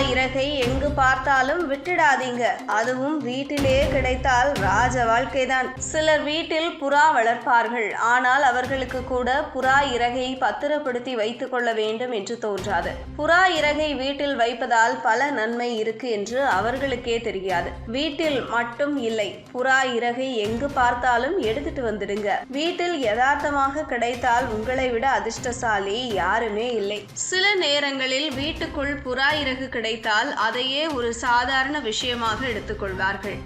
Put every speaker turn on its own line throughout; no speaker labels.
இறகை எங்கு பார்த்தாலும் விட்டுடாதீங்க. அதுவும் வீட்டிலே கிடைத்தால் ராஜ வாழ்க்கைதான். சிலர் வீட்டில் புறா வளர்ப்பார்கள். ஆனால் அவர்களுக்கு கூட புறா இறகை பத்திரப்படுத்தி வைத்துக் கொள்ள வேண்டும் என்று தோன்றாது. புறா இறகை வீட்டில் வைப்பதால் பல நன்மை இருக்கு என்று அவர்களுக்கே தெரியாது. வீட்டில் மட்டும் இல்லை, புறா இறகை எங்கு பார்த்தாலும் எடுத்துட்டு வந்துடுங்க. வீட்டில் யதார்த்தமாக கிடைத்தால் உங்களை விட அதிர்ஷ்டசாலி யாருமே இல்லை. சில நேரங்களில் வீட்டுக்குள் புறா இறகு கிடைத்தால் அதையே ஒரு சாதாரண விஷயமாக எடுத்துக்கொள்வார்கள்.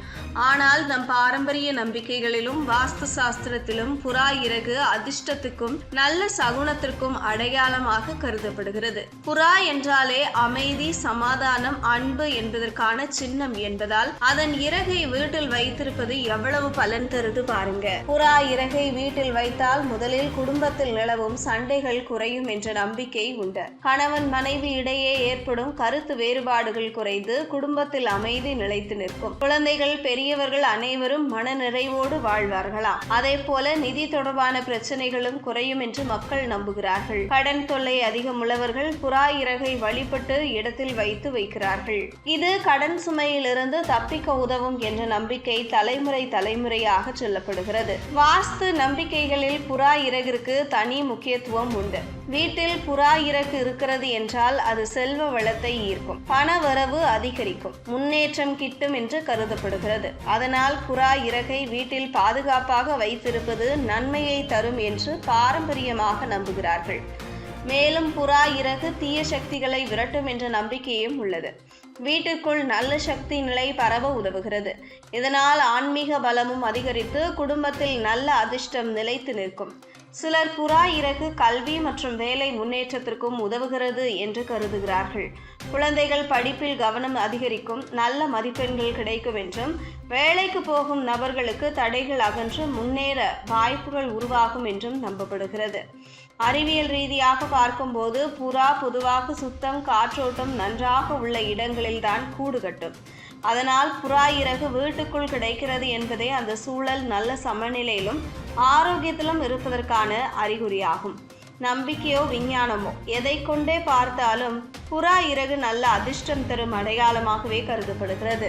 ஆனால் நம் பாரம்பரிய நம்பிக்கைகளிலும் வாஸ்து சாஸ்திரத்திலும் புறா இறகு அதிர்ஷ்டத்துக்கும் நல்ல சகுனத்திற்கும் அடையாளமாக கருதப்படுகிறது. புறா என்றாலே அமைதி, சமாதானம், அன்பு என்பதற்கான சின்னம் என்பதால் அதன் இறகை வீட்டில் வைத்திருப்பது எவ்வளவு பலன் தருது பாருங்க. புறா இறகை வீட்டில் வைத்தால் முதலில் குடும்பத்தில் நிலவும் சண்டைகள் குறையும் என்ற நம்பிக்கை உண்டு. கணவன் மனைவி இடையே ஏற்படும் கருத்து வேறுபாடுகள் குறைந்து குடும்பத்தில் அமைதி நிலைத்து நிற்கும். குழந்தைகள், பெரியவர்கள் அனைவரும் மன நிறைவோடு வாழ்வார்களாம். அதே போல நிதி தொடர்பான பிரச்சனைகளும் குறையும் என்று மக்கள் நம்புகிறார்கள். கடன் தொல்லை அதிகம் உள்ளவர்கள் புறா இறகை வழிபட்டு இடத்தில் வைத்து வைக்கிறார்கள். இது கடன் சுமையிலிருந்து தப்பிக்க உதவும் என்ற நம்பிக்கை தலைமுறையாக சொல்லப்படுகிறது. வாஸ்து நம்பிக்கைகளில் புறா இறகிற்கு தனி முக்கியத்துவம் உண்டு. வீட்டில் புறா இறகு இருக்கிறது என்றால் அது செல்வ வளத்தை ஈர்க்கும், பண வரவு அதிகரிக்கும், முன்னேற்றம் கிட்டும் என்று கருதப்படுகிறது. அதனால் புறா இறகை வீட்டில் பாதுகாப்பாக வைத்திருப்பது நன்மையை தரும் என்று பாரம்பரியமாக நம்புகிறார்கள். மேலும் புறா இறகு தீய சக்திகளை விரட்டும் என்ற நம்பிக்கையும் உள்ளது. வீட்டிற்குள் நல்ல சக்தி நிலை பரவ உதவுகிறது. இதனால் ஆன்மீக பலமும் அதிகரித்து குடும்பத்தில் நல்ல அதிர்ஷ்டம் நிலைத்து நிற்கும். சிலர் புறா இறகு கல்வி மற்றும் வேலை முன்னேற்றத்திற்கும் உதவுகிறது என்று கருதுகிறார்கள். குழந்தைகள் படிப்பில் கவனம் அதிகரிக்கும், நல்ல மதிப்பெண்கள் கிடைக்கும் என்றும், வேலைக்கு போகும் நபர்களுக்கு தடைகள் அகன்று முன்னேற வாய்ப்புகள் உருவாகும் என்றும் நம்பப்படுகிறது. அறிவியல் ரீதியாக பார்க்கும்போது புறா பொதுவாக சுத்தம், காற்றோட்டம் நன்றாக உள்ள இடங்களில்தான் கூடு கட்டும். அதனால் புறா இறகு வீட்டுக்குள் கிடைக்கிறது என்பதே அந்த சூழல் நல்ல சமநிலையிலும் ஆரோக்கியத்திலும் இருப்பதற்கான அறிகுறியாகும். நம்பிக்கையோ விஞ்ஞானமோ எதை கொண்டே பார்த்தாலும் புறா இறகு நல்ல அதிர்ஷ்டம் தரும் அடையாளமாகவே கருதப்படுகிறது.